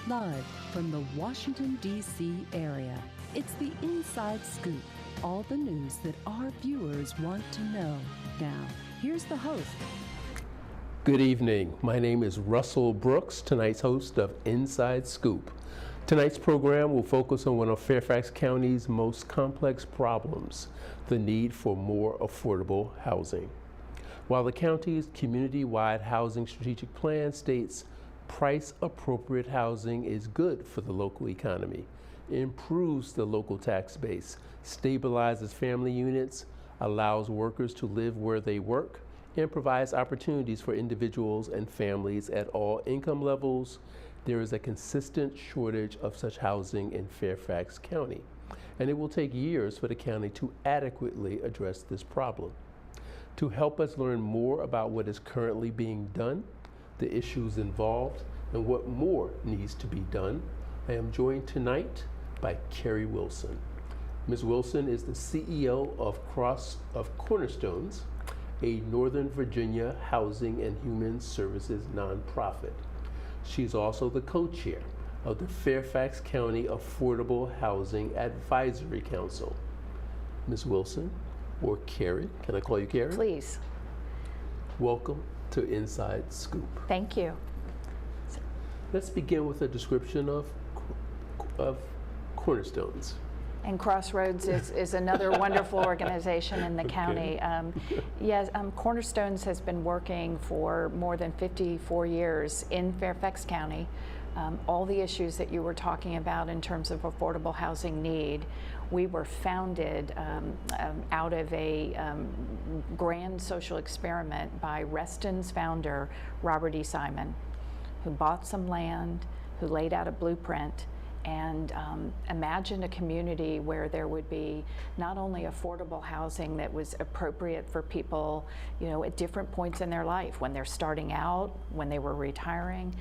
Live from the Washington, D.C. area, it's the Inside Scoop. All the news that our viewers want to know. Now, here's the host. Good evening. My name is Russell Brooks, tonight's host of Inside Scoop. Tonight's program will focus on one of Fairfax County's most complex problems, the need for more affordable housing. While the county's community-wide housing strategic plan states price-appropriate housing is good for the local economy, improves the local tax base, stabilizes family units, allows workers to live where they work, and provides opportunities for individuals and families at all income levels, there is a consistent shortage of such housing in Fairfax County, and it will take years for the county to adequately address this problem. To help us learn more about what is currently being done, the issues involved, and what more needs to be done, I am joined tonight by Kerrie Wilson. Ms. Wilson is the CEO of Cornerstones, a Northern Virginia housing and human services nonprofit. She's also the co-chair of the Fairfax County Affordable Housing Advisory Council. Ms. Wilson, or Kerrie, can I call you Kerrie? Please. Welcome to Inside Scoop. Thank you. Let's begin with a description of Cornerstones. And Crossroads is another wonderful organization in the county. Yes, Cornerstones has been working for more than 54 years in Fairfax County. All the issues that you were talking about in terms of affordable housing need, we were founded out of a grand social experiment by Reston's founder, Robert E. Simon, who bought some land, who laid out a blueprint, and imagined a community where there would be not only affordable housing that was appropriate for people, at different points in their life, when they're starting out, when they were retiring,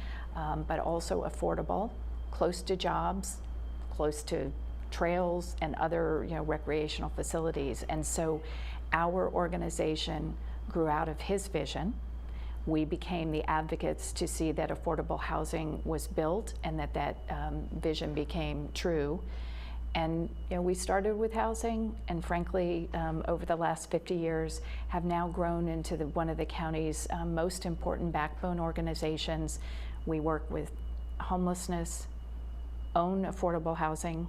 but also affordable, close to jobs, close to trails and other, recreational facilities. And so our organization grew out of his vision. We became the advocates to see that affordable housing was built and that vision became true. And we started with housing, and frankly, over the last 50 years, have now grown into one of the county's most important backbone organizations. We work with homelessness, own affordable housing.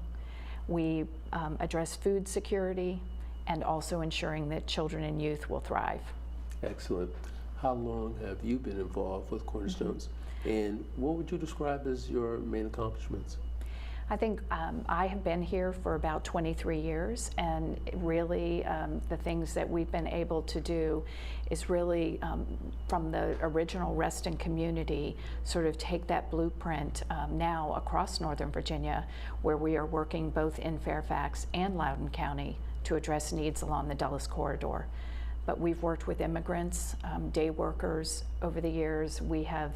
We address food security, and also ensuring that children and youth will thrive. Excellent. How long have you been involved with Cornerstones? And what would you describe as your main accomplishments? I think I have been here for about 23 years, and really the things that we've been able to do is really from the original Reston community, sort of take that blueprint now across Northern Virginia, where we are working both in Fairfax and Loudoun County to address needs along the Dulles Corridor. But we've worked with immigrants, day workers over the years. We have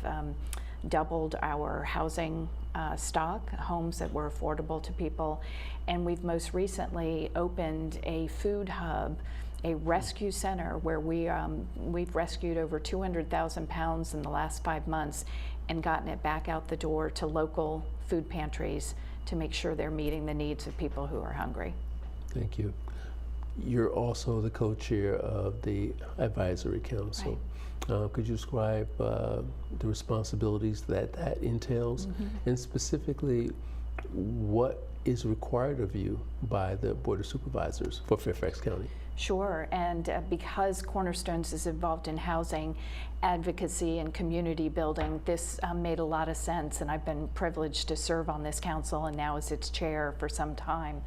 doubled our housing stock, homes that were affordable to people. And we've most recently opened a food hub, a rescue center, where we've rescued over 200,000 pounds in the last 5 months and gotten it back out the door to local food pantries to make sure they're meeting the needs of people who are hungry. Thank you. You're also the co-chair of the Advisory Council. Right. Could you describe the responsibilities that entails, and specifically what is required of you by the Board of Supervisors for Fairfax County? Sure, and because Cornerstones is involved in housing advocacy and community building, this made a lot of sense, and I've been privileged to serve on this council and now as its chair for some time.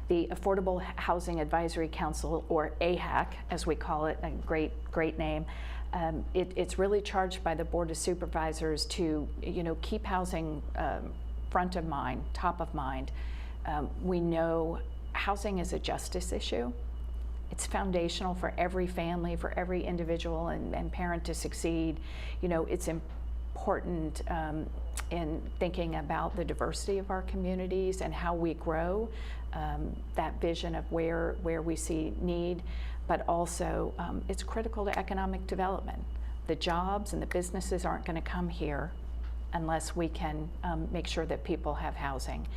The Affordable Housing Advisory Council, or AHAC, as we call it, a great name, it's really charged by the Board of Supervisors to keep housing front of mind, top of mind. We know housing is a justice issue. It's foundational for every family, for every individual and parent to succeed. It's important in thinking about the diversity of our communities and how we grow, that vision of where we see need, but also it's critical to economic development. The jobs and the businesses aren't going to come here unless we can make sure that people have housing.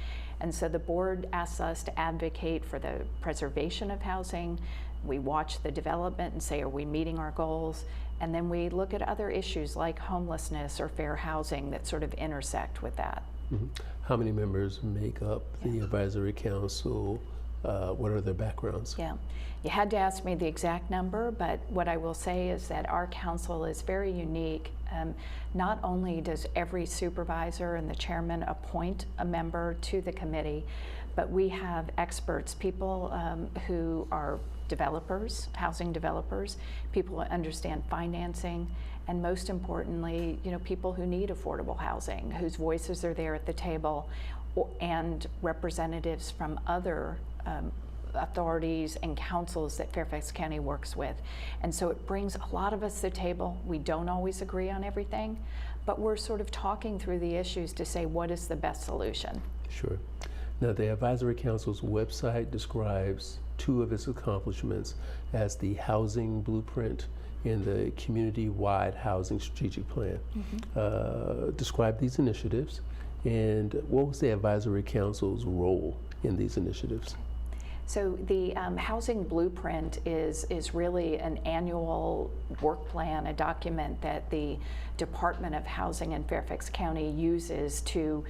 And so the board asks us to advocate for the preservation of housing. We watch the development and say, are we meeting our goals? And then we look at other issues like homelessness or fair housing that sort of intersect with that. Mm-hmm. How many members make up the advisory council? What are their backgrounds? Yeah, you had to ask me the exact number, but what I will say is that our council is very unique. Not only does every supervisor and the chairman appoint a member to the committee, but we have experts, people who are developers, housing developers, people who understand financing, and most importantly, people who need affordable housing, whose voices are there at the table, and representatives from other authorities and councils that Fairfax County works with. And so it brings a lot of us to the table. We don't always agree on everything, but we're sort of talking through the issues to say what is the best solution. Sure. Now, the Advisory Council's website describes two of its accomplishments as the Housing Blueprint and the Community-Wide Housing Strategic Plan. Mm-hmm. Describe these initiatives, and what was the Advisory Council's role in these initiatives? So the Housing Blueprint is really an annual work plan, a document that the Department of Housing in Fairfax County uses to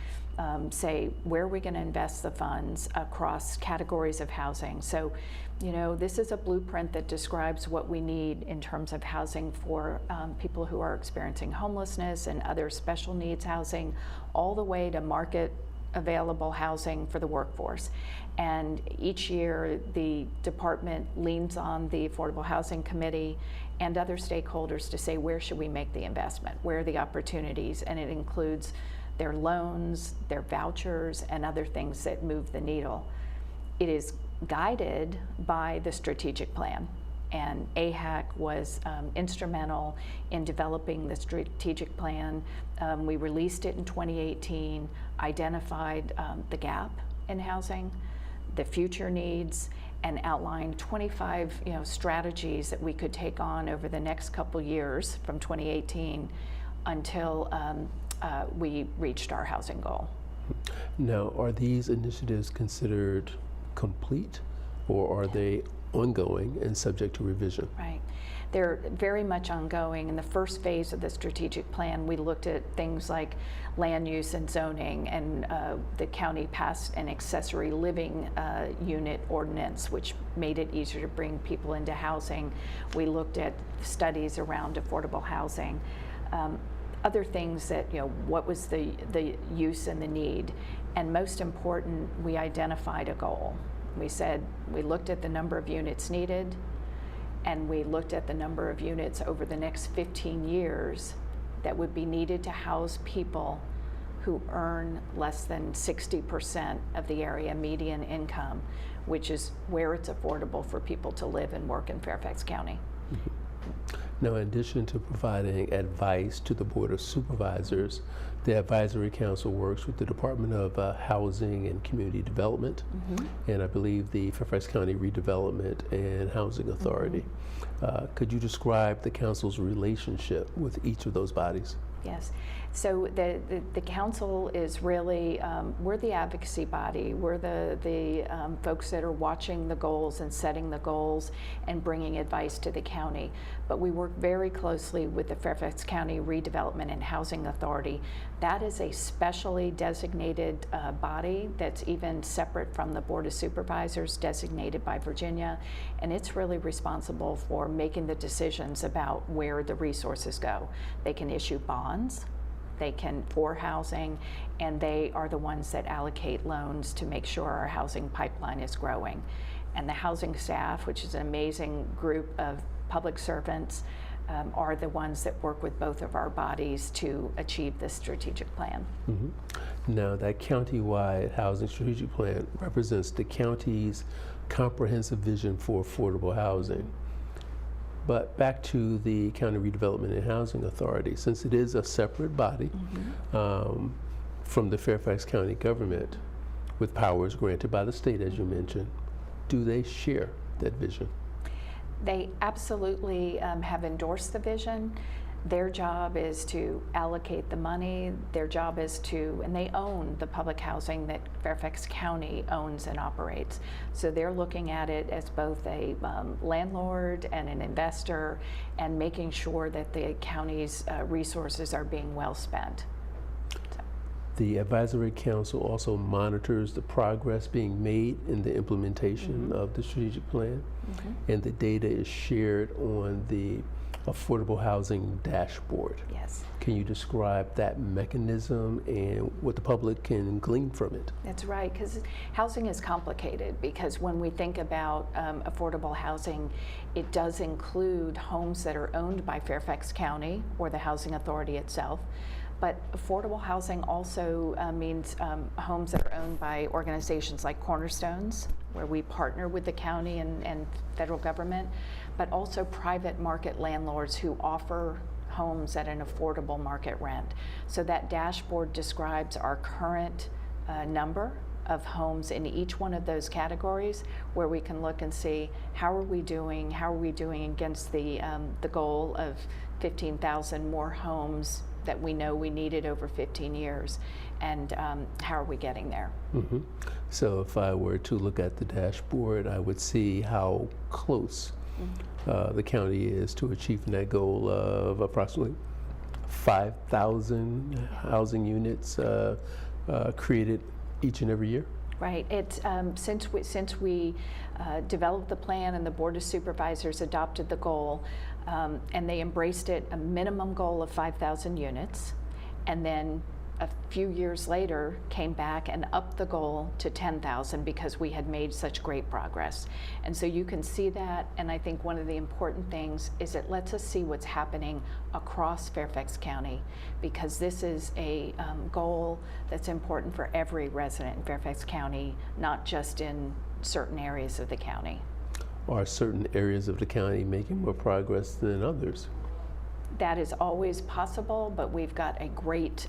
say where are we going to invest the funds across categories of housing. So, this is a blueprint that describes what we need in terms of housing for people who are experiencing homelessness and other special needs housing, all the way to market available housing for the workforce. And each year the department leans on the Affordable Housing Committee and other stakeholders to say where should we make the investment, where are the opportunities, and it includes their loans, their vouchers, and other things that move the needle. It is guided by the strategic plan, and AHAC was instrumental in developing the strategic plan. We released it in 2018, identified the gap in housing, the future needs, and outlined 25 strategies that we could take on over the next couple years from 2018 until we reached our housing goal. Now, are these initiatives considered complete, or are they ongoing and subject to revision? Right. They're very much ongoing. In the first phase of the strategic plan, we looked at things like land use and zoning, and the county passed an accessory living unit ordinance, which made it easier to bring people into housing. We looked at studies around affordable housing. Other things that, what was the use and the need, and most important, we identified a goal. We said, we looked at the number of units needed, and we looked at the number of units over the next 15 years that would be needed to house people who earn less than 60% of the area median income, which is where it's affordable for people to live and work in Fairfax County. Mm-hmm. Now, in addition to providing advice to the Board of Supervisors, the Advisory Council works with the Department of Housing and Community Development, mm-hmm. and I believe the Fairfax County Redevelopment and Housing Authority. Mm-hmm. Could you describe the Council's relationship with each of those bodies? Yes. So the council is really, we're the advocacy body. We're the folks that are watching the goals and setting the goals and bringing advice to the county. But we work very closely with the Fairfax County Redevelopment and Housing Authority. That is a specially designated body that's even separate from the Board of Supervisors, designated by Virginia, and it's really responsible for making the decisions about where the resources go. They can issue bonds, they can for housing, and they are the ones that allocate loans to make sure our housing pipeline is growing. And the housing staff, which is an amazing group of public servants, are the ones that work with both of our bodies to achieve this strategic plan. Mm-hmm. Now, that county-wide housing strategic plan represents the county's comprehensive vision for affordable housing. But back to the County Redevelopment and Housing Authority, since it is a separate body mm-hmm. From the Fairfax County government, with powers granted by the state, as you mentioned, do they share that vision? They absolutely have endorsed the vision. Their job is to allocate the money. Their job is to, and they own the public housing that Fairfax County owns and operates. So they're looking at it as both a landlord and an investor, and making sure that the county's resources are being well spent. The Advisory Council also monitors the progress being made in the implementation of the strategic plan, and the data is shared on the Affordable Housing Dashboard. Yes. Can you describe that mechanism and what the public can glean from it? That's right, because housing is complicated, because when we think about affordable housing, it does include homes that are owned by Fairfax County or the Housing Authority itself. But affordable housing also means homes that are owned by organizations like Cornerstones, where we partner with the county and federal government, but also private market landlords who offer homes at an affordable market rent. So that dashboard describes our current number of homes in each one of those categories, where we can look and see how are we doing against the goal of 15,000 more homes that we know we needed over 15 years, and how are we getting there? So if I were to look at the dashboard, I would see how close the county is to achieving that goal of approximately 5,000 housing units created each and every year. Right. It's since we developed the plan and the Board of Supervisors adopted the goal, and they embraced it, a minimum goal of 5,000 units, and then a few years later came back and upped the goal to 10,000 because we had made such great progress. And so you can see that, and I think one of the important things is it lets us see what's happening across Fairfax County, because this is a goal that's important for every resident in Fairfax County, not just in certain areas of the county. Are certain areas of the county making more progress than others? That is always possible, but we've got a great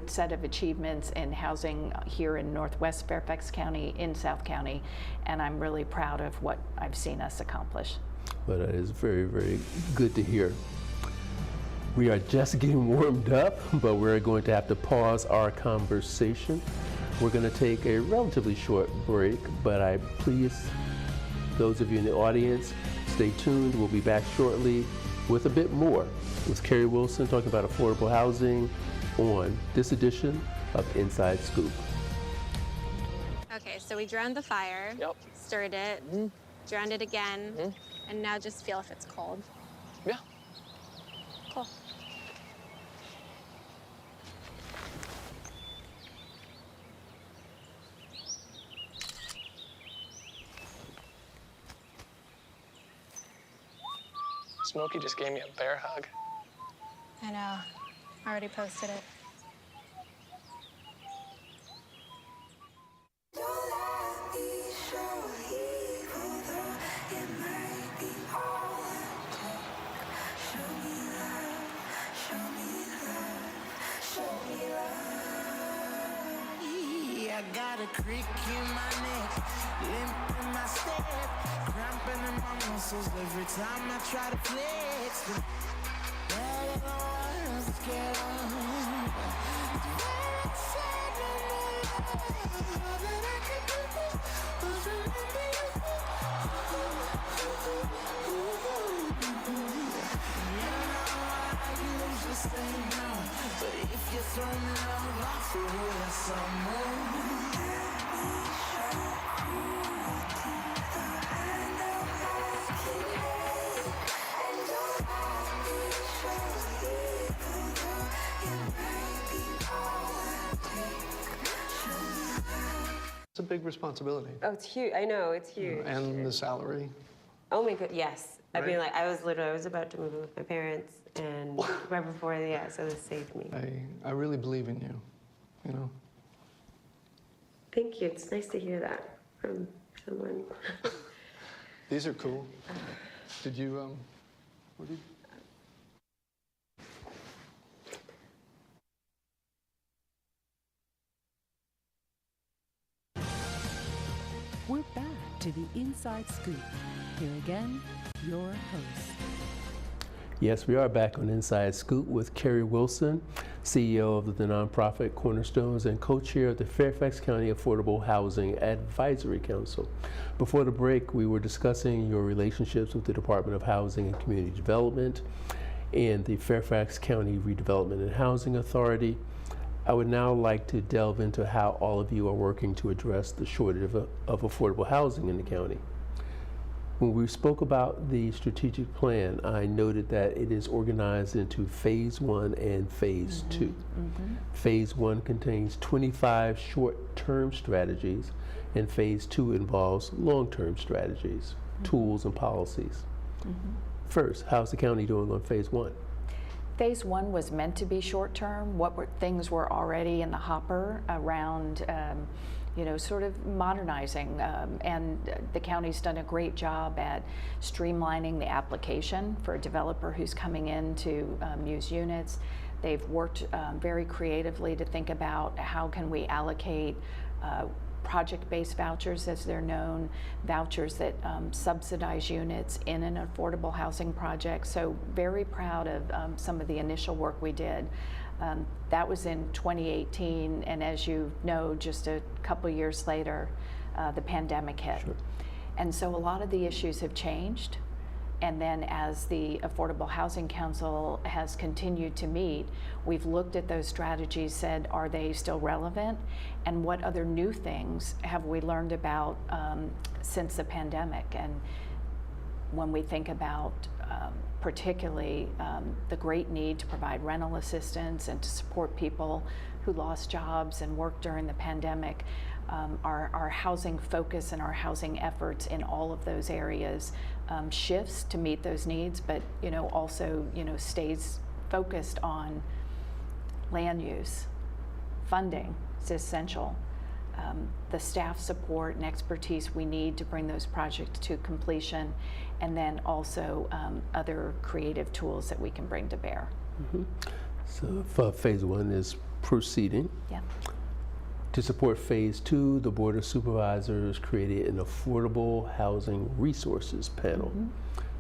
set of achievements in housing here in Northwest Fairfax County, in South County, and I'm really proud of what I've seen us accomplish. Well, that is very, very good to hear. We are just getting warmed up, but we're going to have to pause our conversation. We're going to take a relatively short break, but please, those of you in the audience, stay tuned. We'll be back shortly with a bit more with Kerrie Wilson talking about affordable housing on this edition of Inside Scoop. Okay, so we drowned the fire, stirred it, drowned it again, and now just feel if it's cold. Yeah. Cool. Smokey just gave me a bear hug. I know. I already posted it. I got a crick in my neck, limp in my step, cramping in my muscles every time I try to flex. I'm scared but if you throw me love, I'll throw you some more. It's a big responsibility. Oh, it's huge. I know, it's huge. And the salary. Oh my god, yes. Right? I mean, like, I was about to move in with my parents, and right before, so this saved me. I really believe in you, you know? Thank you. It's nice to hear that from someone. These are cool. Did you, what did you? We're back to the Inside Scoop. Here again, your host. Yes, we are back on Inside Scoop with Kerrie Wilson, CEO of the nonprofit Cornerstones and co-chair of the Fairfax County Affordable Housing Advisory Council. Before the break, we were discussing your relationships with the Department of Housing and Community Development and the Fairfax County Redevelopment and Housing Authority. I would now like to delve into how all of you are working to address the shortage of affordable housing in the county. When we spoke about the strategic plan, I noted that it is organized into phase 1 and phase 2. Phase 1 contains 25 short-term strategies, and phase 2 involves long-term strategies, tools, and policies. First, how's the county doing on phase 1? Phase 1 was meant to be short-term. Things were already in the hopper around sort of modernizing, and the county's done a great job at streamlining the application for a developer who's coming in to use units. They've worked very creatively to think about how can we allocate project-based vouchers, as they're known, vouchers that subsidize units in an affordable housing project. So very proud of some of the initial work we did. That was in 2018, and as you know, just a couple years later, the pandemic hit. Sure. And so a lot of the issues have changed. And then as the Affordable Housing Council has continued to meet, we've looked at those strategies, said, are they still relevant? And what other new things have we learned about since the pandemic? And when we think about particularly the great need to provide rental assistance and to support people who lost jobs and worked during the pandemic, our housing focus and our housing efforts in all of those areas shifts to meet those needs, but also stays focused on land use. Funding is essential. The staff support and expertise we need to bring those projects to completion, and then also other creative tools that we can bring to bear. So phase 1 is proceeding. Yeah. To support phase 2, the Board of Supervisors created an Affordable Housing Resources Panel.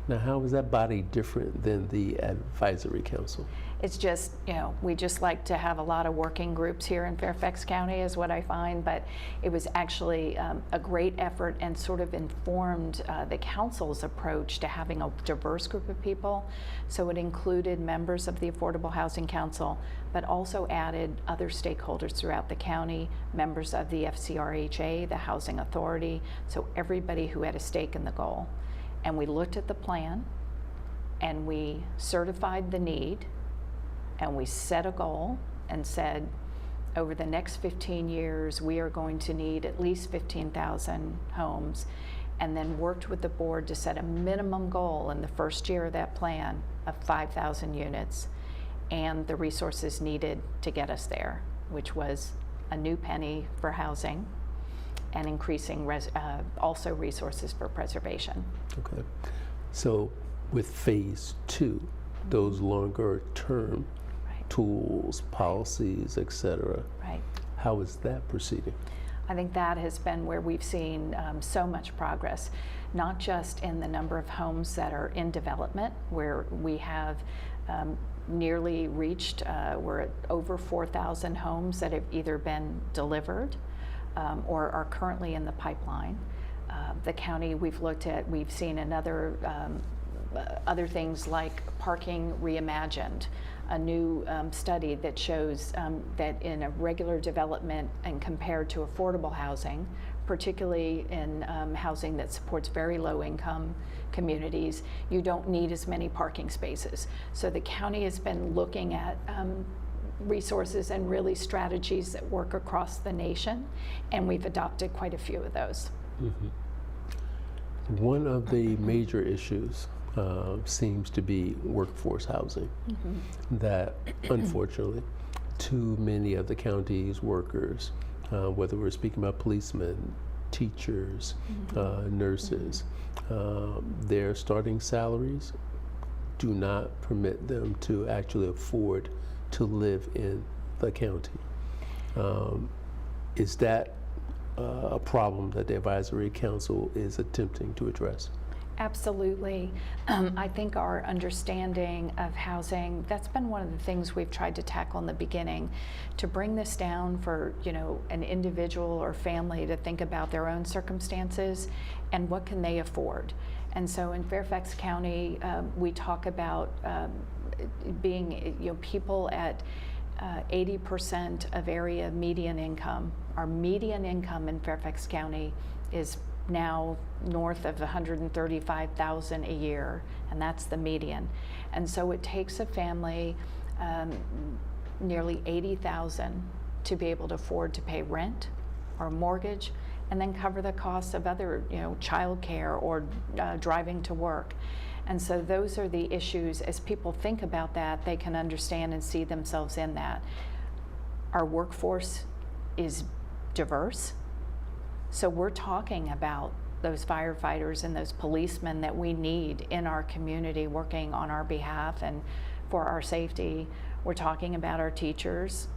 Now, how is that body different than the Advisory Council? It's just, we just like to have a lot of working groups here in Fairfax County is what I find, but it was actually a great effort and sort of informed the council's approach to having a diverse group of people. So it included members of the Affordable Housing Council, but also added other stakeholders throughout the county, members of the FCRHA, the Housing Authority, so everybody who had a stake in the goal. And we looked at the plan, and we certified the need, and we set a goal and said, over the next 15 years, we are going to need at least 15,000 homes, and then worked with the board to set a minimum goal in the first year of that plan of 5,000 units, and the resources needed to get us there, which was a new penny for housing, and increasing also resources for preservation. Okay. So with phase 2, those longer term tools, policies, et cetera, how is that proceeding? I think that has been where we've seen so much progress, not just in the number of homes that are in development, where we have nearly reached, we're at over 4,000 homes that have either been delivered or are currently in the pipeline. The county we've seen another other things like parking reimagined, a new study that shows that in a regular development and compared to affordable housing, particularly in housing that supports very low income communities, you don't need as many parking spaces. So the county has been looking at resources and really strategies that work across the nation, and we've adopted quite a few of those. One of the major issues seems to be workforce housing, that unfortunately too many of the county's workers, whether we're speaking about policemen, teachers, nurses, their starting salaries do not permit them to actually afford to live in the county. Is that a problem that the Advisory Council is attempting to address? Absolutely. I think our understanding of housing, that's been one of the things we've tried to tackle in the beginning, to bring this down for, an individual or family to think about their own circumstances and what can they afford. And so in Fairfax County, we talk about being, people at 80% of area median income. Our median income in Fairfax County is now north of $135,000 a year, and that's the median. And so it takes a family nearly $80,000 to be able to afford to pay rent or mortgage, and then cover the costs of other, childcare or driving to work. And so those are the issues. As people think about that, they can understand and see themselves in that. Our workforce is diverse. So we're talking about those firefighters and those policemen that we need in our community working on our behalf and for our safety. We're talking about our teachers,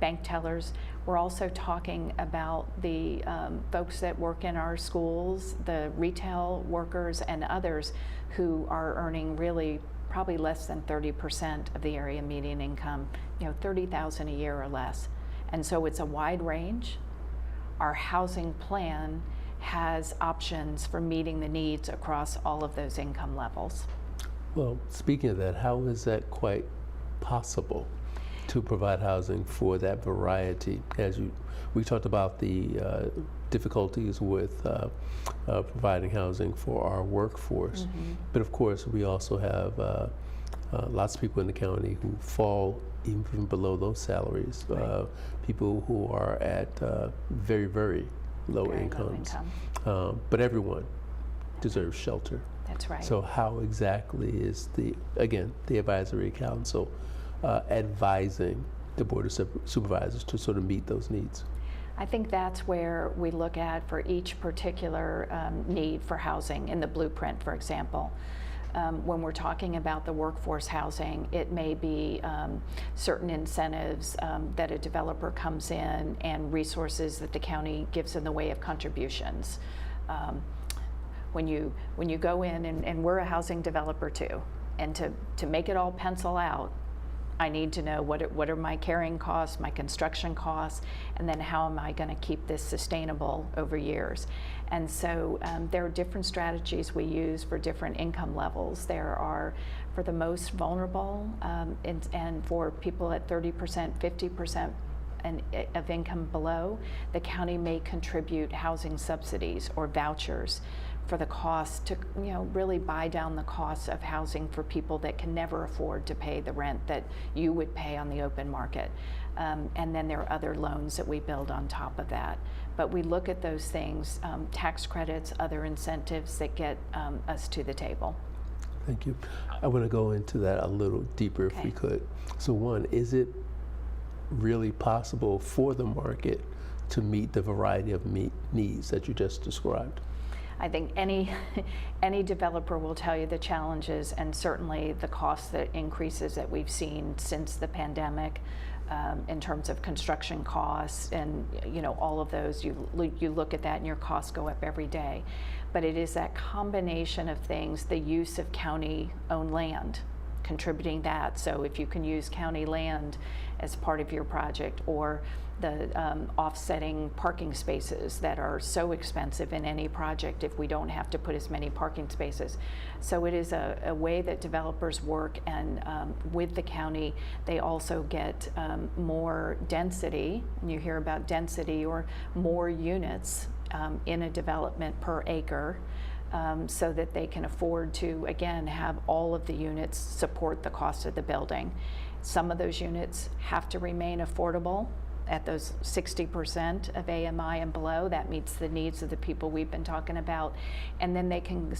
bank tellers. We're also talking about the folks that work in our schools, the retail workers and others who are earning really probably less than 30% of the area median income, $30,000 a year or less. And so it's a wide range. Our housing plan has options for meeting the needs across all of those income levels. Well, speaking of that, how is that quite possible to provide housing for that variety? We talked about the difficulties with providing housing for our workforce, but of course we also have lots of people in the county who fall even below those salaries. Right. People who are at very, very low incomes. But everyone deserves shelter. That's right. So how exactly is the advisory council advising the Board of Supervisors to sort of meet those needs? I think that's where we look at for each particular need for housing in the blueprint, for example. When we're talking about the workforce housing, it may be certain incentives that a developer comes in and resources that the county gives in the way of contributions. When you go in, and we're a housing developer too, and to make it all pencil out, I need to know what are my carrying costs, my construction costs, and then how am I going to keep this sustainable over years. And so there are different strategies we use for different income levels. There are for the most vulnerable and for people at 30%, 50% of income below, the county may contribute housing subsidies or vouchers for the cost to really buy down the cost of housing for people that can never afford to pay the rent that you would pay on the open market. And then there are other loans that we build on top of that. But we look at those things, tax credits, other incentives that get us to the table. Thank you. I want to go into that a little deeper if we could. So one, is it really possible for the market to meet the variety of needs that you just described? I think any developer will tell you the challenges and certainly the cost that increases that we've seen since the pandemic in terms of construction costs and all of those. You look at that and your costs go up every day. But it is that combination of things, the use of county-owned land, contributing that. So if you can use county land as part of your project, or the offsetting parking spaces that are so expensive in any project if we don't have to put as many parking spaces. So it is a way that developers work, and with the county they also get more density, and you hear about density or more units in a development per acre. So that they can afford to, again, have all of the units support the cost of the building. Some of those units have to remain affordable at those 60% of AMI and below. That meets the needs of the people we've been talking about. And then they can,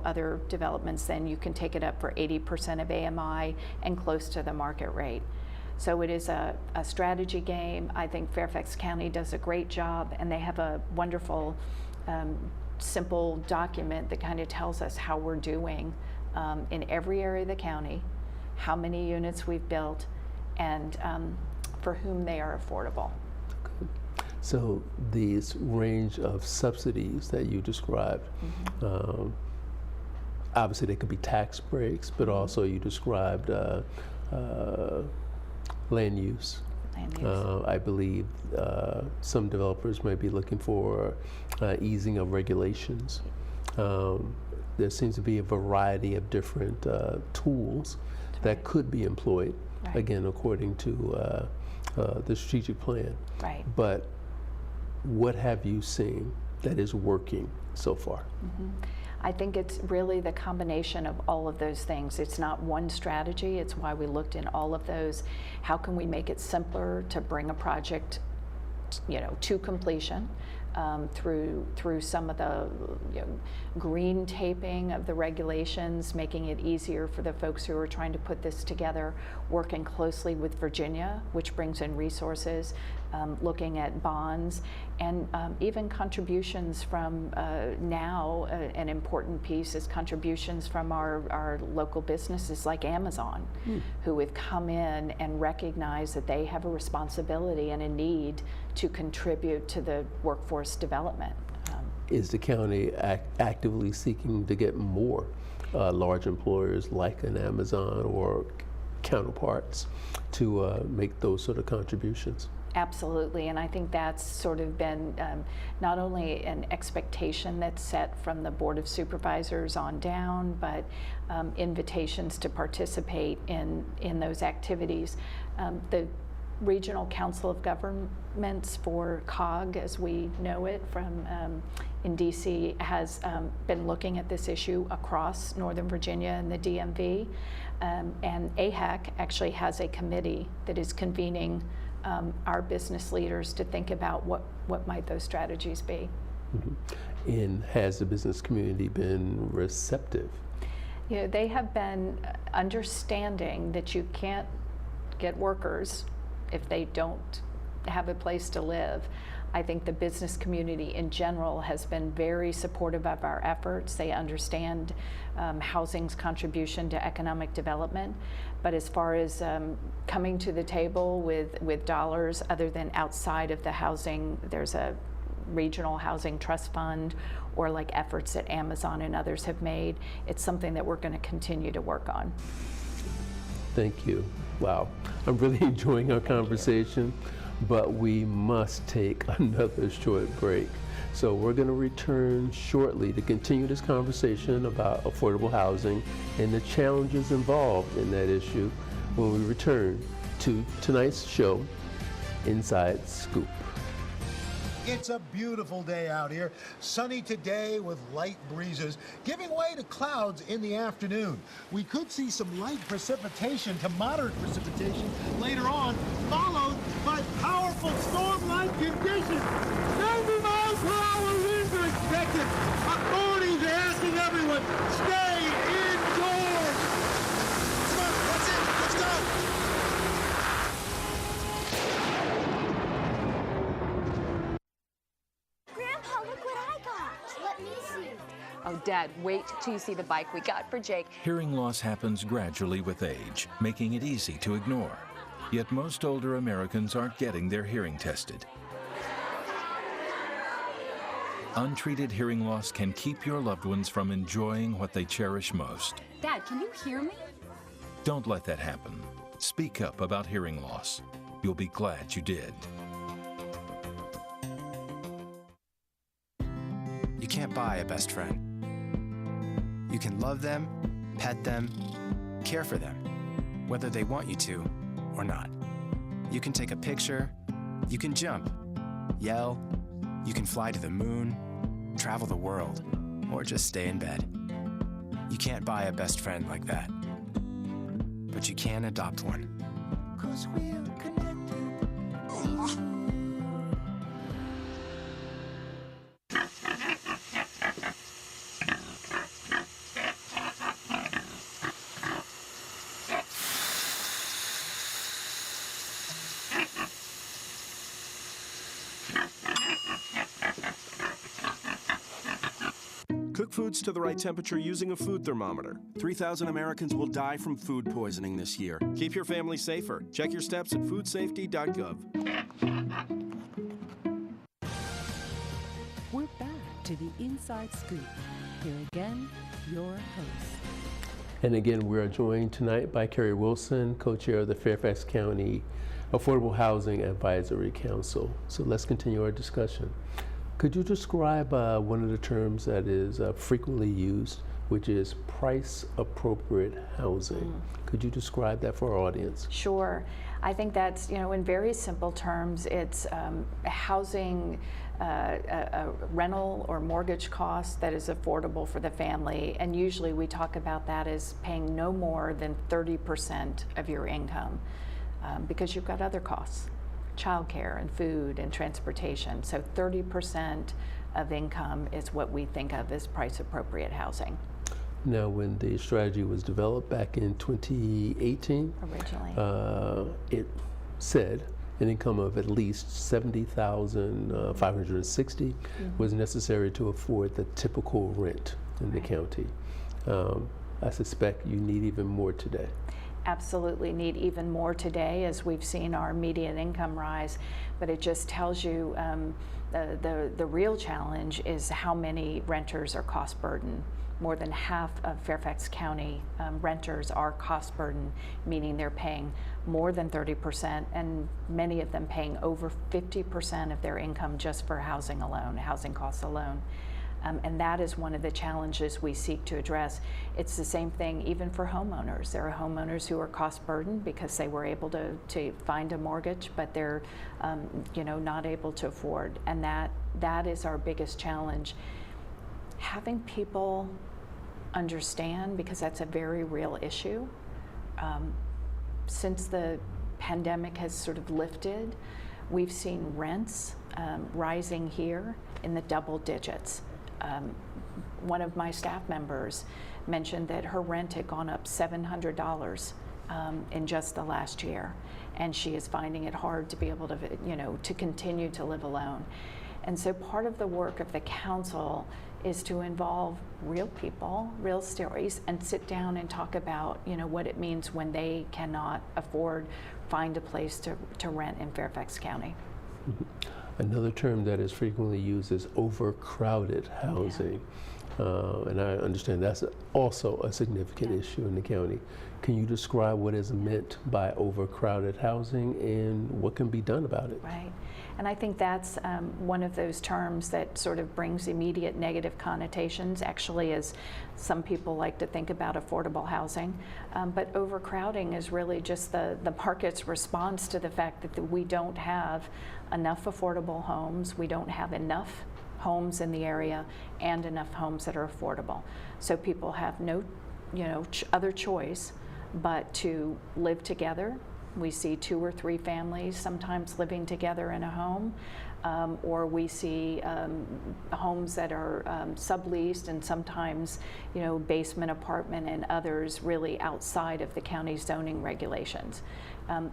other developments, then you can take it up for 80% of AMI and close to the market rate. So it is a strategy game. I think Fairfax County does a great job, and they have a wonderful simple document that kind of tells us how we're doing in every area of the county, how many units we've built, and for whom they are affordable. Good. So these range of subsidies that you described, obviously they could be tax breaks, but also you described land use. Land use. I believe some developers may be looking for easing of regulations. There seems to be a variety of different tools that could be employed, Right. again, according to the strategic plan. Right. But what have you seen that is working so far? I think it's really the combination of all of those things. It's not one strategy. It's why we looked in all of those. How can we make it simpler to bring a project, to completion through some of the green taping of the regulations, making it easier for the folks who are trying to put this together, working closely with Virginia, which brings in resources, looking at bonds, and even contributions from now, an important piece is contributions from our local businesses like Amazon, who have come in and recognized that they have a responsibility and a need to contribute to the workforce development. Is the county actively seeking to get more large employers like an Amazon or counterparts to make those sort of contributions? Absolutely, and I think that's sort of been not only an expectation that's set from the Board of Supervisors on down, but invitations to participate in those activities. The Regional Council of Governments for COG, as we know it from in DC, has been looking at this issue across Northern Virginia and the DMV, and AHEC actually has a committee that is convening our business leaders to think about what might those strategies be. And has the business community been receptive? They have been understanding that you can't get workers if they don't have a place to live. I think the business community in general has been very supportive of our efforts. They understand housing's contribution to economic development. But as far as coming to the table with dollars other than outside of the housing, there's a regional housing trust fund, or like efforts that Amazon and others have made, it's something that we're going to continue to work on. Thank you. Wow, I'm really enjoying our conversation, but we must take another short break. So we're going to return shortly to continue this conversation about affordable housing and the challenges involved in that issue when we return to tonight's show, Inside Scoop. It's a beautiful day out here. Sunny today with light breezes, giving way to clouds in the afternoon. We could see some light precipitation to moderate precipitation later on, followed by powerful storm-like conditions. 90 miles per hour winds are expected. Authorities are asking everyone, stay indoors. Come on, that's it. Let's go. Oh, Dad, wait till you see the bike we got for Jake. Hearing loss happens gradually with age, making it easy to ignore. Yet most older Americans aren't getting their hearing tested. Untreated hearing loss can keep your loved ones from enjoying what they cherish most. Dad, can you hear me? Don't let that happen. Speak up about hearing loss. You'll be glad you did. You can't buy a best friend. You can love them, pet them, care for them, whether they want you to or not. You can take a picture, you can jump, yell, you can fly to the moon, travel the world, or just stay in bed. You can't buy a best friend like that, but you can adopt one. 'Cause we're connected. Cook foods to the right temperature using a food thermometer. 3,000 Americans will die from food poisoning this year. Keep your family safer. Check your steps at foodsafety.gov. We're back to the Inside Scoop. here again, your host. And again, we are joined tonight by Kerrie Wilson, co-chair of the Fairfax County Affordable Housing Advisory Council. So let's continue our discussion. Could you describe one of the terms that is frequently used, which is price-appropriate housing? Could you describe that for our audience? Sure. I think that's, in very simple terms, it's housing, a rental or mortgage cost that is affordable for the family. And usually we talk about that as paying no more than 30% of your income because you've got other costs, childcare and food and transportation. So 30% of income is what we think of as price-appropriate housing. Now, when the strategy was developed back in 2018, originally, it said an income of at least $70,560 was necessary to afford the typical rent in the county. I suspect you need even more today. Absolutely need even more today as we've seen our median income rise, but it just tells you the real challenge is how many renters are cost burdened. More than half of Fairfax County renters are cost burdened, meaning they're paying more than 30%, and many of them paying over 50% of their income just for housing alone, housing costs alone. And that is one of the challenges we seek to address. It's the same thing even for homeowners. There are homeowners who are cost burdened because they were able to find a mortgage, but they're not able to afford. And that is our biggest challenge. Having people understand, because that's a very real issue. Since the pandemic has sort of lifted, we've seen rents rising here in the double digits. One of my staff members mentioned that her rent had gone up $700 in just the last year, and she is finding it hard to be able to, to continue to live alone. And so part of the work of the council is to involve real people, real stories, and sit down and talk about, what it means when they cannot find a place to rent in Fairfax County. Another term that is frequently used is overcrowded housing. And I understand that's also a significant issue in the county. Can you describe what is meant by overcrowded housing and what can be done about it? Right. And I think that's one of those terms that sort of brings immediate negative connotations, actually, as some people like to think about affordable housing. But overcrowding is really just the market's response to the fact that we don't have enough affordable homes, we don't have enough homes in the area, and enough homes that are affordable. So people have no, other choice but to live together. We see 2 or 3 families sometimes living together in a home, or we see homes that are subleased and sometimes, basement apartment and others really outside of the county zoning regulations.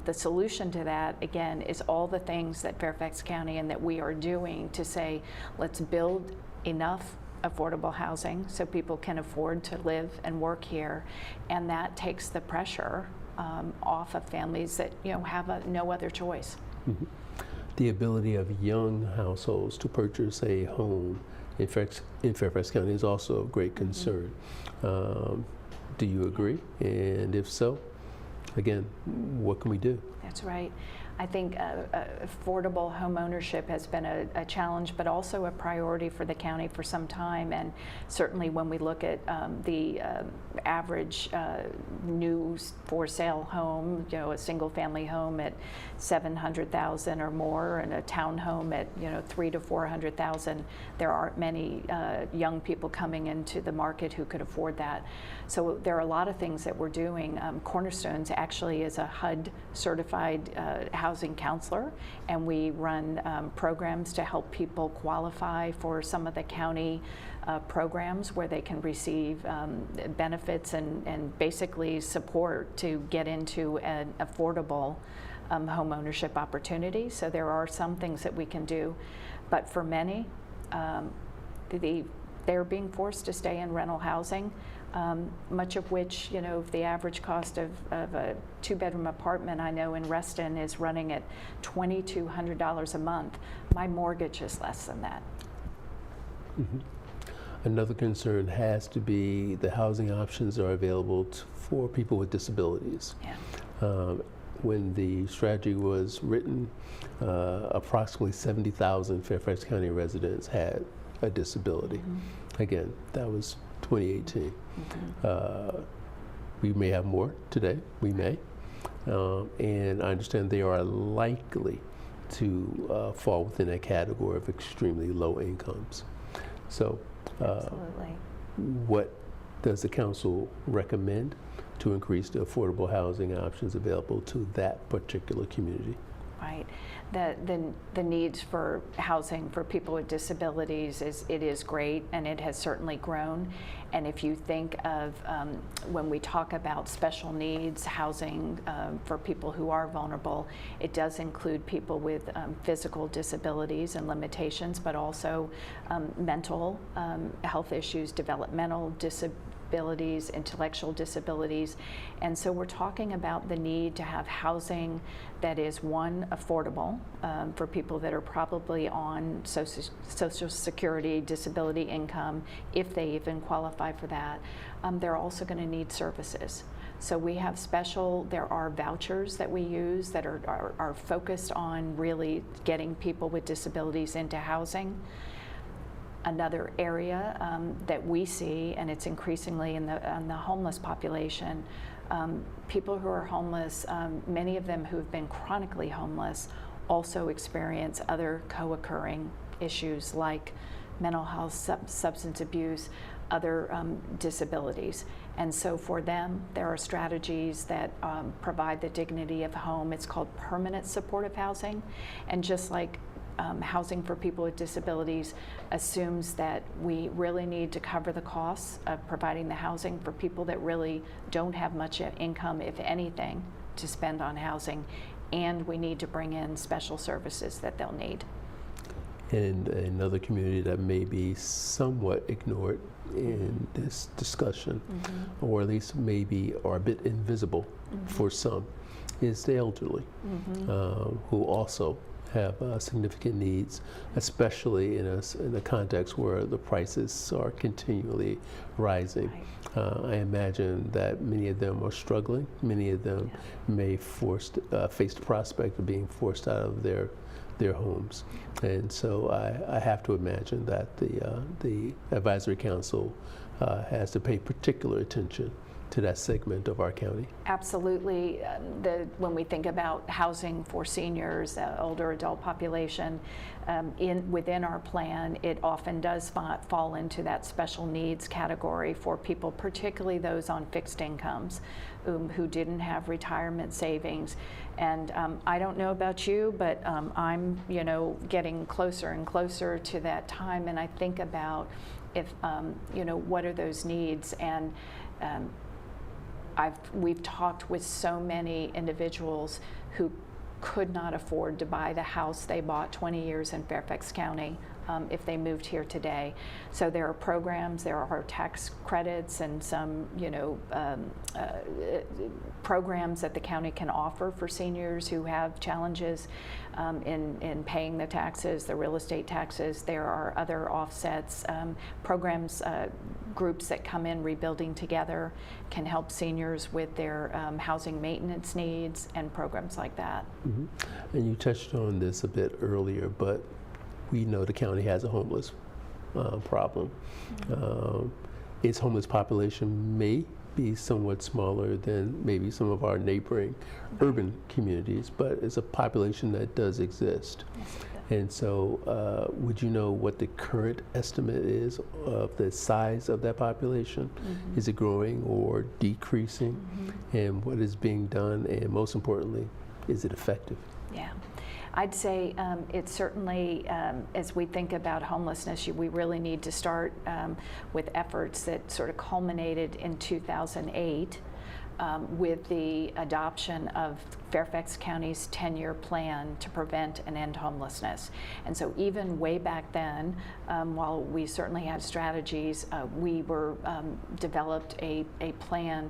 The solution to that, again, is all the things that Fairfax County and that we are doing to say, let's build enough affordable housing so people can afford to live and work here, and that takes the pressure off of families that have no other choice. The ability of young households to purchase a home in Fairfax County is also of great concern. Do you agree? And if so, again, what can we do? That's right. I think affordable home ownership has been a challenge, but also a priority for the county for some time. And certainly when we look at the average new for sale home, a single family home at $700,000 or more, and a townhome at $300,000 to $400,000, there aren't many young people coming into the market who could afford that. So there are a lot of things that we're doing. Cornerstones actually is a HUD certified housing counselor, and we run programs to help people qualify for some of the county programs where they can receive benefits and basically support to get into an affordable home ownership opportunity. So there are some things that we can do, but for many, they're being forced to stay in rental housing, much of which, the average cost of a 2-bedroom apartment I know in Reston is running at $2,200 a month. My mortgage is less than that. Another concern has to be the housing options are available for people with disabilities. Yeah. When the strategy was written, approximately 70,000 Fairfax County residents had a disability. Again, that was 2018. We may have more today, we may. And I understand they are likely to fall within a category of extremely low incomes. So, Absolutely. what does the council recommend to increase the affordable housing options available to that particular community? Right. The needs for housing for people with disabilities is great, and it has certainly grown. And if you think of when we talk about special needs housing for people who are vulnerable, it does include people with physical disabilities and limitations, but also mental health issues, developmental disabilities, intellectual disabilities. And so we're talking about the need to have housing that is, one, affordable for people that are probably on Social Security disability income, if they even qualify for that. They're also going to need services. So we have there are vouchers that we use that are focused on really getting people with disabilities into housing. Another area that we see, and it's increasingly in the homeless population, people who are homeless, many of them who have been chronically homeless also experience other co-occurring issues like mental health, substance abuse, other disabilities. And so for them, there are strategies that provide the dignity of home. It's called permanent supportive housing. And just like housing for people with disabilities assumes that we really need to cover the costs of providing the housing for people that really don't have much income, if anything, to spend on housing, and we need to bring in special services that they'll need. And another community that may be somewhat ignored in this discussion, or at least maybe are a bit invisible for some, is the elderly, who also have significant needs, especially in a context where the prices are continually rising. I imagine that many of them are struggling. Many of them may face the prospect of being forced out of their homes. And so I have to imagine that the Advisory Council has to pay particular attention to that segment of our county. Absolutely. When we think about housing for seniors, older adult population, within our plan, it often does fall into that special needs category for people, particularly those on fixed incomes, who didn't have retirement savings. And I don't know about you, but I'm getting closer and closer to that time, and I think about what are those needs. And we've talked with so many individuals who could not afford to buy the house they bought 20 years in Fairfax County if they moved here today. So there are programs, there are tax credits, and some programs that the county can offer for seniors who have challenges in paying the taxes, the real estate taxes. There are other offsets, programs, groups that come in Rebuilding Together can help seniors with their housing maintenance needs and programs like that. And you touched on this a bit earlier, but we know the county has a homeless problem. Its homeless population may be somewhat smaller than maybe some of our neighboring urban communities, but it's a population that does exist. And so would you know what the current estimate is of the size of that population? Is it growing or decreasing? And what is being done? And most importantly, is it effective? Yeah. I'd say it's certainly, as we think about homelessness, we really need to start with efforts that sort of culminated in 2008 with the adoption of Fairfax County's 10-year plan to prevent and end homelessness. And so even way back then, while we certainly had strategies, we developed a plan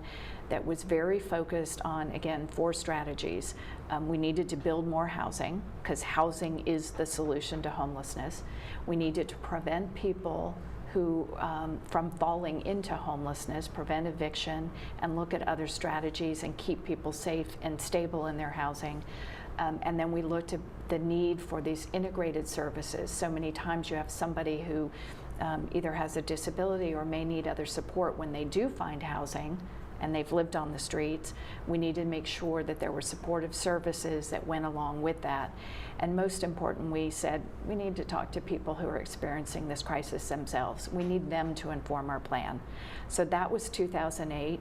that was very focused on, again, 4 strategies. We needed to build more housing, because housing is the solution to homelessness. We needed to prevent people who from falling into homelessness, prevent eviction, and look at other strategies and keep people safe and stable in their housing. And then we looked at the need for these integrated services. So many times you have somebody who either has a disability or may need other support when they do find housing and they've lived on the streets. We needed to make sure that there were supportive services that went along with that. And most important, we said we need to talk to people who are experiencing this crisis themselves. We need them to inform our plan. So that was 2008.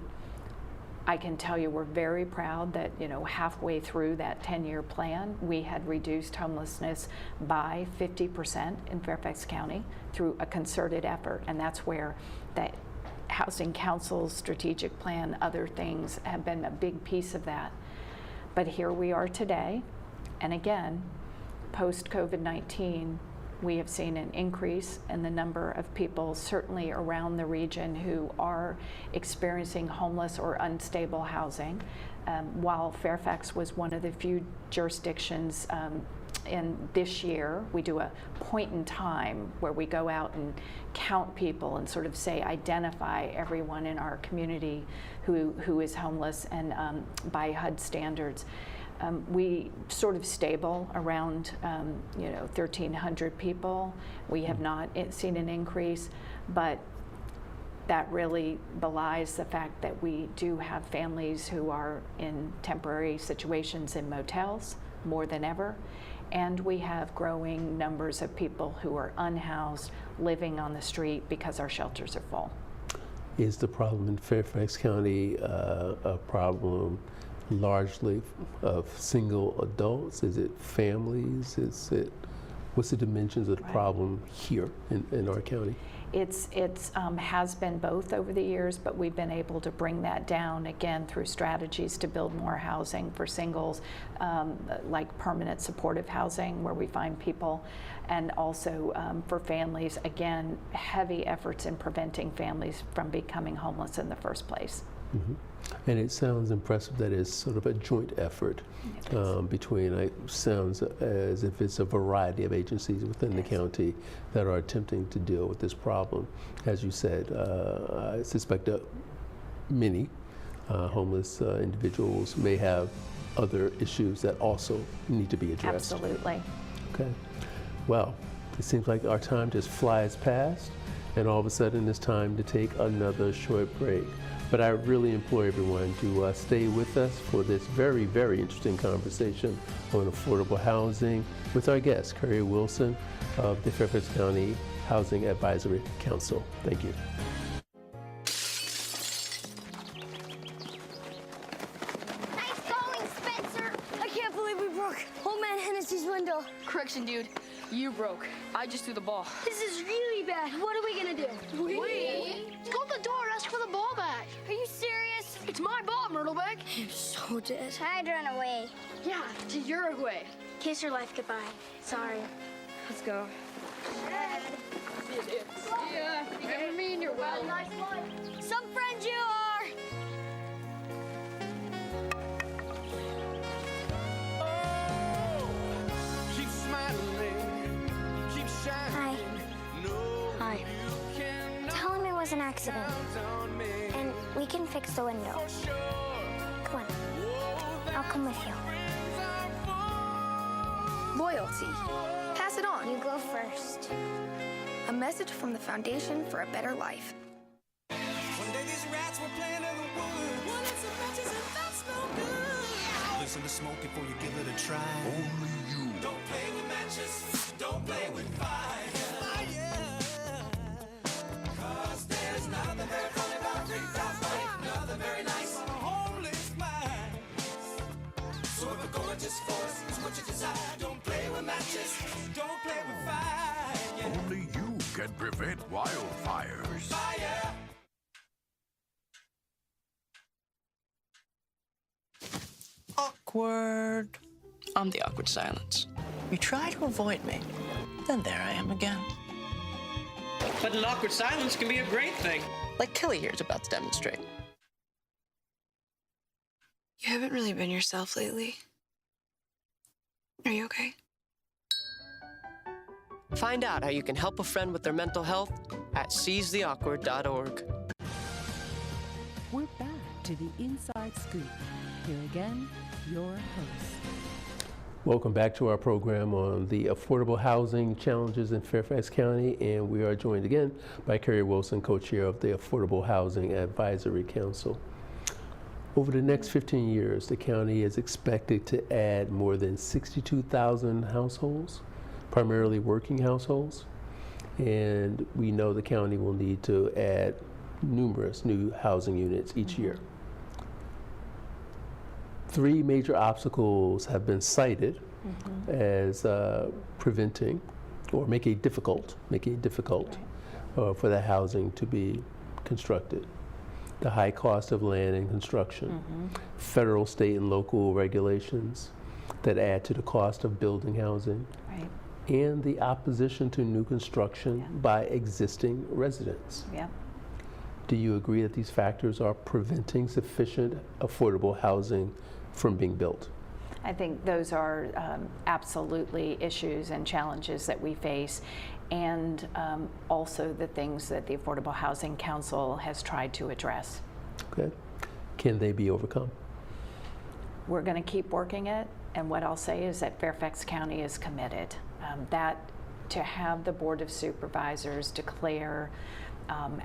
I can tell you we're very proud that, you know, halfway through that 10-year plan, we had reduced homelessness by 50% in Fairfax County through a concerted effort. And that's where that Housing Council's strategic plan, other things have been a big piece of that. But here we are today, and again, post-COVID-19, we have seen an increase in the number of people, certainly around the region, who are experiencing homeless or unstable housing. While Fairfax was one of the few jurisdictions in this year, we do a point in time where we go out and count people and sort of say, identify everyone in our community who is homeless, and by HUD standards. We sort of stable around 1,300 people. We have not seen an increase, but that really belies the fact that we do have families who are in temporary situations in motels more than ever, and we have growing numbers of people who are unhoused, living on the street because our shelters are full. Is the problem in Fairfax County a problem largely of single adults? Is it families? What's the dimensions of the problem here in our county? It's has been both over the years, but we've been able to bring that down again through strategies to build more housing for singles, like permanent supportive housing where we find people, and also for families, again, heavy efforts in preventing families from becoming homeless in the first place. Mm-hmm. And it sounds impressive that it's sort of a joint effort between, it sounds as if it's a variety of agencies within the county that are attempting to deal with this problem. As you said, I suspect that many homeless individuals may have other issues that also need to be addressed. Absolutely. Okay. Well, it seems like our time just flies past, and all of a sudden it's time to take another short break. But I really implore everyone to stay with us for this very, very interesting conversation on affordable housing with our guest, Kerrie Wilson of the Fairfax County Housing Advisory Council. Thank you. Nice going, Spencer! I can't believe we broke Old Man Hennessy's window. Correction, dude. You broke. I just threw the ball. This is really bad. What are we gonna do? We? Go to the door, ask for the ball back. Are you serious? It's my ball, Myrtleback. You're so dead. I'd run away. Yeah, to Uruguay. Kiss your life goodbye. Sorry. Let's go. Yeah. Remember me and your well. Nice one. Some friends you are. Keep smiling, keep shining. Hi. Hi. Tell him it was an accident. And we can fix the window. Come on. I'll come with you. Loyalty. Pass it on. You go first. A message from the Foundation for a Better Life. One day these rats were playing in the woods. One of some matches and that's no good. Listen to smoke before you give it a try. Only you. Don't play with matches. Don't play with fire. Cause there's nothing very funny about 3,000. Nothing very nice on a homeless mind. So if a gorgeous force is what you desire, don't play with matches. Don't play with fire. Only you can prevent wildfires. Fire. Awkward. I'm the awkward silence. You try to avoid me, then there I am again. But an awkward silence can be a great thing. Like Kelly here is about to demonstrate. You haven't really been yourself lately. Are you okay? Find out how you can help a friend with their mental health at seizetheawkward.org. We're back to the Inside Scoop. Here again, your host. Welcome back to our program on the affordable housing challenges in Fairfax County, and we are joined again by Kerrie Wilson, co-chair of the Affordable Housing Advisory Council. Over the next 15 years, the county is expected to add more than 62,000 households, primarily working households, and we know the county will need to add numerous new housing units each year. 3 major obstacles have been cited as preventing or making it difficult for the housing to be constructed. The high cost of land and construction, federal, state, and local regulations that add to the cost of building housing, and the opposition to new construction by existing residents. Do you agree that these factors are preventing sufficient affordable housing from being built? I think those are absolutely issues and challenges that we face, and also the things that the Affordable Housing Council has tried to address. Okay. Can they be overcome? We're going to keep working it, and what I'll say is that Fairfax County is committed. To have the Board of Supervisors declare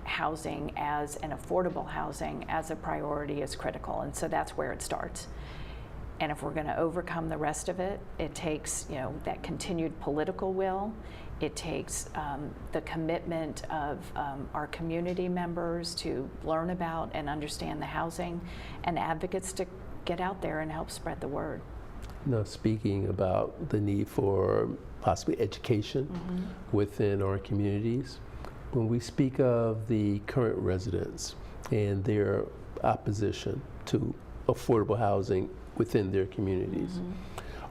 housing as an affordable housing as a priority is critical, and so that's where it starts. And if we're going to overcome the rest of it, it takes that continued political will. It takes the commitment of our community members to learn about and understand the housing, and advocates to get out there and help spread the word. Now, speaking about the need for possibly education within our communities, when we speak of the current residents and their opposition to affordable housing within their communities,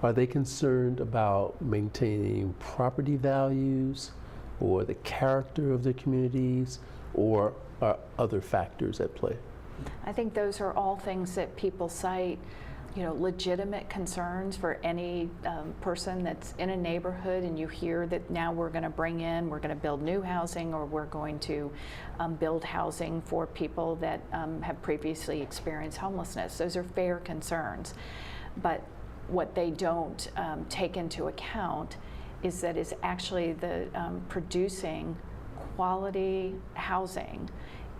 are they concerned about maintaining property values or the character of their communities, or are other factors at play? I think those are all things that people cite, legitimate concerns for any person that's in a neighborhood, and you hear that now we're going to build new housing, or we're going to build housing for people that have previously experienced homelessness. Those are fair concerns. But what they don't take into account is that it's actually the producing quality housing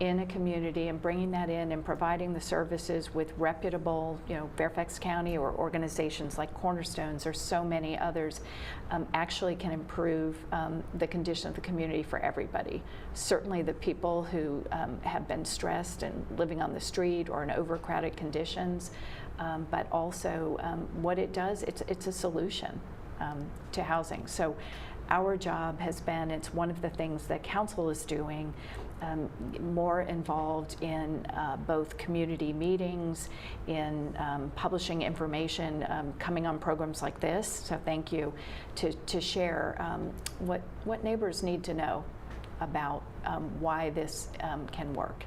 in a community and bringing that in and providing the services with reputable, Fairfax County or organizations like Cornerstones or so many others actually can improve the condition of the community for everybody. Certainly the people who have been stressed and living on the street or in overcrowded conditions, but also what it does, it's a solution to housing. So our job has been, it's one of the things that council is doing, more involved in both community meetings, in publishing information, coming on programs like this. So thank you to share what neighbors need to know about why this can work.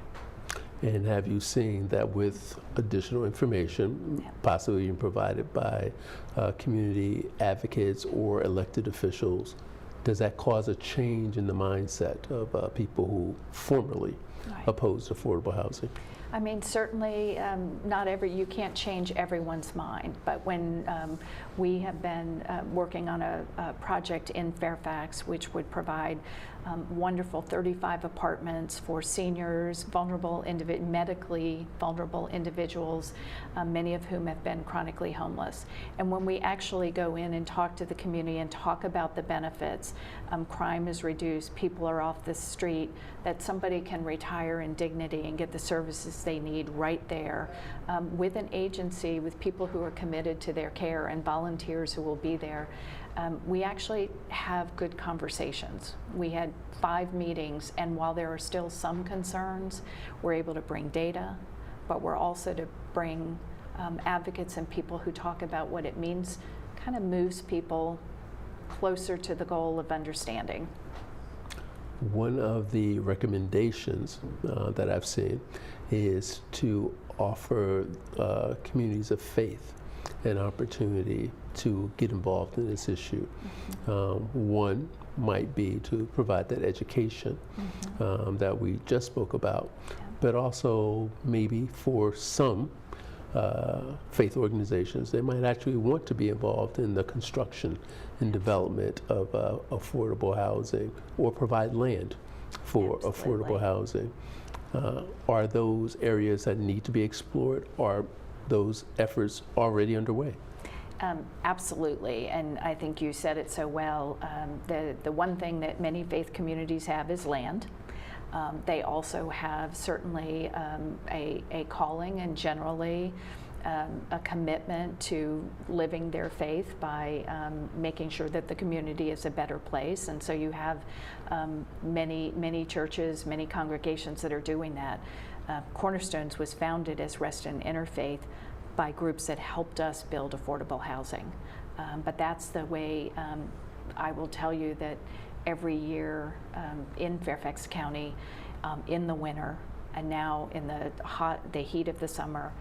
And have you seen that with additional information, possibly even provided by community advocates or elected officials, does that cause a change in the mindset of people who formerly opposed affordable housing? I mean, certainly you can't change everyone's mind, but when we have been working on a project in Fairfax which would provide wonderful 35 apartments for seniors, medically vulnerable individuals, many of whom have been chronically homeless. And when we actually go in and talk to the community and talk about the benefits, crime is reduced, people are off the street, that somebody can retire in dignity and get the services they need right there, with an agency, with people who are committed to their care and volunteers who will be there. We actually have good conversations. We had 5 meetings, and while there are still some concerns, we're able to bring data, but we're also to bring advocates and people who talk about what it means, kind of moves people closer to the goal of understanding. One of the recommendations that I've seen is to offer communities of faith an opportunity to get involved in this issue. One might be to provide that education that we just spoke about, but also maybe for some faith organizations, they might actually want to be involved in the construction and development of affordable housing or provide land for affordable housing. Are those areas that need to be explored? Are those efforts already underway? Absolutely, and I think you said it so well. The one thing that many faith communities have is land. They also have certainly a calling and generally a commitment to living their faith by making sure that the community is a better place. And so you have many churches, many congregations that are doing that. Cornerstones was founded as Rest and Interfaith by groups that helped us build affordable housing. But that's the way I will tell you that every year in Fairfax County, in the winter, and now in the heat of the summer,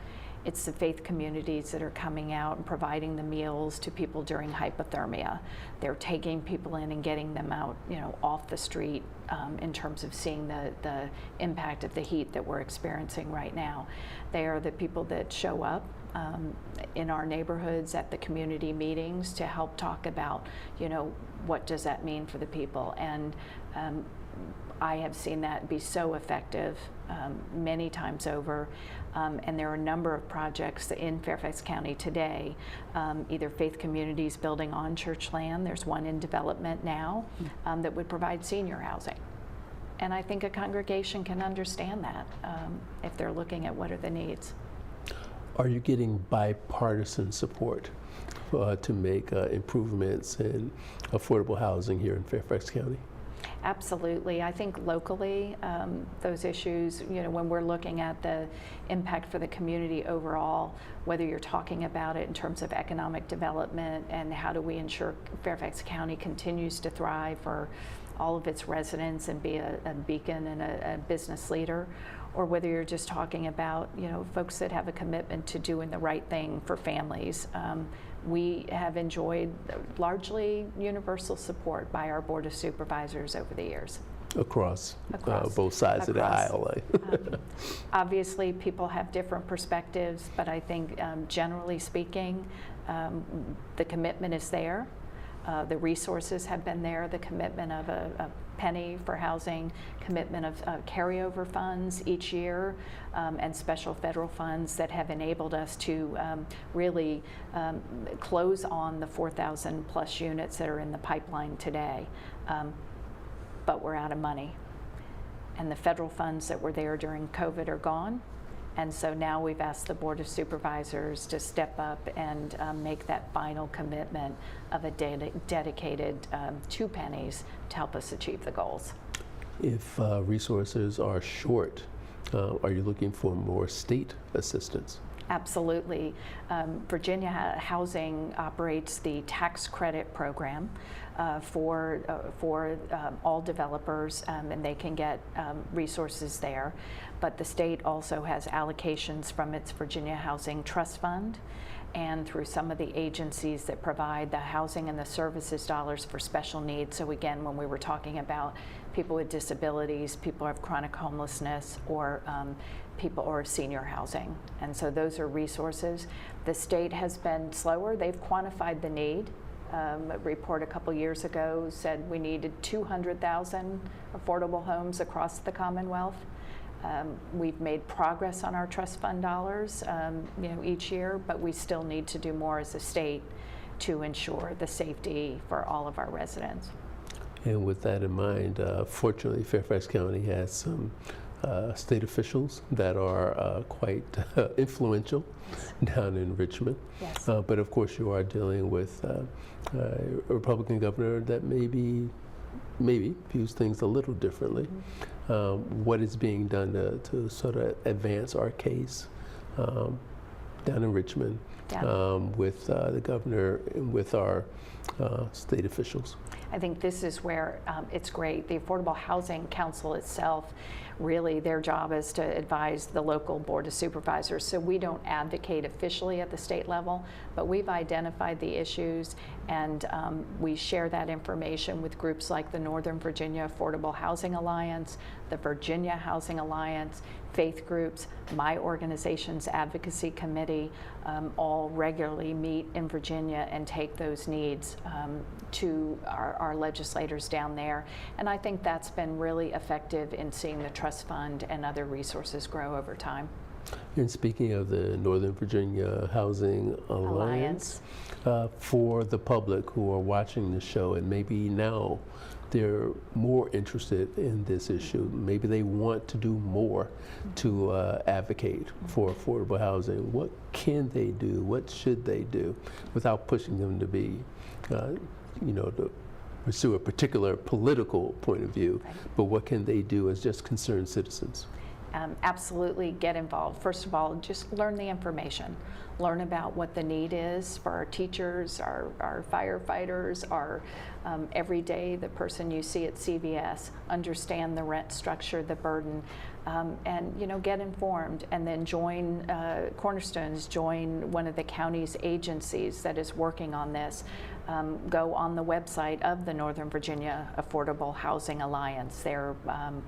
it's the faith communities that are coming out and providing the meals to people during hypothermia. They're taking people in and getting them out, off the street in terms of seeing the impact of the heat that we're experiencing right now. They are the people that show up in our neighborhoods at the community meetings to help talk about, what does that mean for the people. And I have seen that be so effective many times over. And there are a number of projects in Fairfax County today, either faith communities building on church land. There's one in development now that would provide senior housing. And I think a congregation can understand that if they're looking at what are the needs. Are you getting bipartisan support to make improvements in affordable housing here in Fairfax County? Absolutely. I think locally, those issues, when we're looking at the impact for the community overall, whether you're talking about it in terms of economic development and how do we ensure Fairfax County continues to thrive for all of its residents and be a beacon and a business leader, or whether you're just talking about, folks that have a commitment to doing the right thing for families. We have enjoyed largely universal support by our Board of Supervisors over the years. Across. Both sides of the aisle. Obviously, people have different perspectives, but I think generally speaking, the commitment is there. The resources have been there, the commitment of a penny for housing, commitment of carryover funds each year, and special federal funds that have enabled us to really close on the 4,000 plus units that are in the pipeline today. But we're out of money. And the federal funds that were there during COVID are gone. And so now we've asked the Board of Supervisors to step up and make that final commitment of a dedicated 2 pennies to help us achieve the goals. If resources are short, are you looking for more state assistance? Absolutely. Virginia Housing operates the tax credit program for all developers, and they can get resources there. But the state also has allocations from its Virginia Housing Trust Fund and through some of the agencies that provide the housing and the services dollars for special needs. So again, when we were talking about people with disabilities, people who have chronic homelessness, or people or senior housing. And so those are resources. The state has been slower. They've quantified the need. A report a couple years ago said we needed 200,000 affordable homes across the Commonwealth. We've made progress on our trust fund dollars each year, but we still need to do more as a state to ensure the safety for all of our residents. And with that in mind, fortunately, Fairfax County has some state officials that are quite influential down in Richmond. Yes. But of course, you are dealing with a Republican governor that maybe views things a little differently. What is being done to sort of advance our case down in Richmond with the governor and with our state officials. I think this is where it's great. The Affordable Housing Council itself, really their job is to advise the local board of supervisors. So we don't advocate officially at the state level, but we've identified the issues, and we share that information with groups like the Northern Virginia Affordable Housing Alliance, the Virginia Housing Alliance, faith groups, my organization's advocacy committee, all regularly meet in Virginia and take those needs to our legislators down there. And I think that's been really effective in seeing the trust fund and other resources grow over time. And speaking of the Northern Virginia Housing Alliance, for the public who are watching the show and maybe now they're more interested in this issue, maybe they want to do more to advocate for affordable housing, what can they do? What should they do without pushing them to be, to pursue a particular political point of view, but what can they do as just concerned citizens? Absolutely get involved. First of all, just learn the information. Learn about what the need is for our teachers, our firefighters, our everyday, the person you see at CVS. Understand the rent structure, the burden, and get informed. And then join Cornerstones. Join one of the county's agencies that is working on this. Go on the website of the Northern Virginia Affordable Housing Alliance. They're,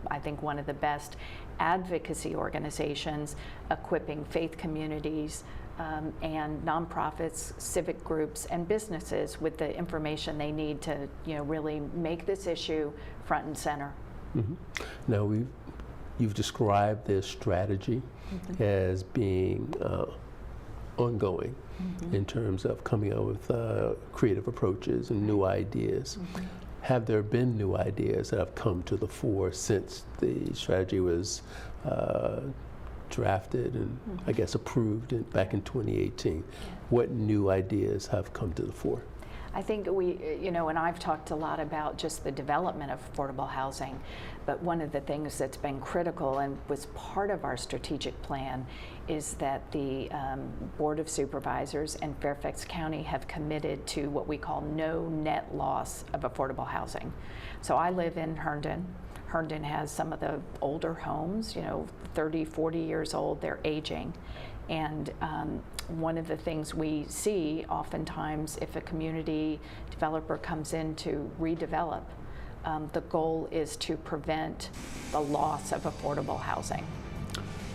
I think, one of the best advocacy organizations equipping faith communities and nonprofits, civic groups, and businesses with the information they need to, really make this issue front and center. Mm-hmm. Now, you've described this strategy as being ongoing in terms of coming up with creative approaches and new ideas. Have there been new ideas that have come to the fore since the strategy was drafted and I guess approved back in 2018? What new ideas have come to the fore? I think we, and I've talked a lot about just the development of affordable housing, but one of the things that's been critical and was part of our strategic plan is that the Board of Supervisors and Fairfax County have committed to what we call no net loss of affordable housing. So I live in Herndon. Herndon has some of the older homes, 30, 40 years old, they're aging. And one of the things we see oftentimes if a community developer comes in to redevelop, the goal is to prevent the loss of affordable housing.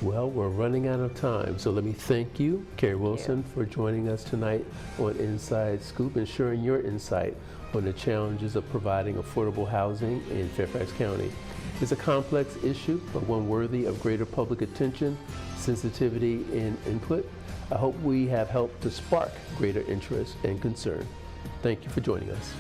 Well, we're running out of time, so let me thank you, Kerrie Wilson, for joining us tonight on Inside Scoop and sharing your insight on the challenges of providing affordable housing in Fairfax County. It's a complex issue, but one worthy of greater public attention, sensitivity, and input. I hope we have helped to spark greater interest and concern. Thank you for joining us.